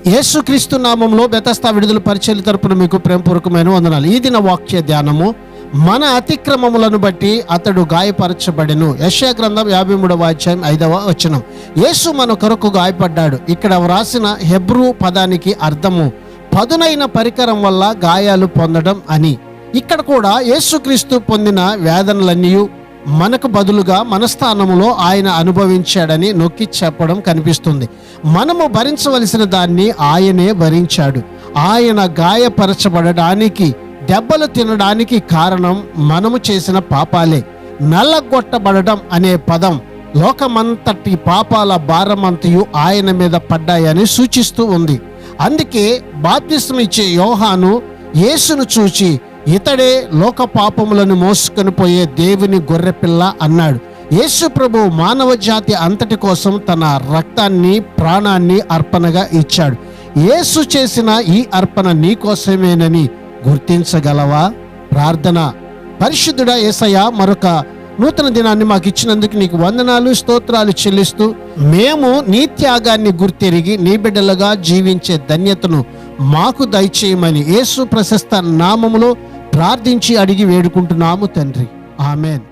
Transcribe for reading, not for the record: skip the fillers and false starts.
యేసుక్రీస్తు నామంలో బెతస్తా విడుదల పరిచర్య తరపున మీకు ప్రేమపూర్వకమైన వందనాలు. ఈ దిన వాక్య ధ్యానము, మన అతిక్రమములను బట్టి అతడు గాయపరచబడెను. యెషయా గ్రంథం 53వ అధ్యాయం 5వ వచనం. యేసు మన కొరకు గాయపడ్డాడు. ఇక్కడ వ్రాసిన హెబ్రూ పదానికి అర్థము పదునైన పరికరం వల్ల గాయాలు పొందడం అని. ఇక్కడ కూడా యేసుక్రీస్తు పొందిన వేదనలన్నీ మనకు బదులుగా మన స్థానంలో ఆయన అనుభవించాడని నొక్కి చెప్పడం కనిపిస్తుంది. మనము భరించవలసిన దాన్ని ఆయనే భరించాడు. ఆయన గాయపరచబడడానికి, దెబ్బలు తినడానికి కారణం మనము చేసిన పాపాలే. నల్లగొట్టబడడం అనే పదం లోకమంతటి పాపాల భారమంతయు ఆయన మీద పడ్డాయని సూచిస్తూ ఉంది. అందుకే బాప్తిస్మం ఇచ్చే యోహాను యేసును చూచి, ఇతడే లోక పాపములను మోసుకొని పోయే దేవుని గొర్రెపిల్ల అన్నాడు. యేసు ప్రభు మానవ జాతి అంతటి కోసం తన రక్తాన్ని, ప్రాణాన్ని అర్పణగా ఇచ్చాడు. యేసు చేసిన ఈ అర్పణ నీ కోసమేనని గుర్తించగలవా? ప్రార్థన. పరిశుద్ధుడా యేసయ్య, మరొక నూతన దినాన్ని మాకు ఇచ్చినందుకు నీకు వందనాలు, స్తోత్రాలు చెల్లిస్తూ, మేము నీ త్యాగాన్ని గుర్తెరిగి నీ బిడ్డలుగా జీవించే ధన్యతను మాకు దయచేయమని యేసు ప్రశస్త నామములో ప్రార్థించి అడిగి వేడుకుంటున్నాము తండ్రి. ఆమెన్.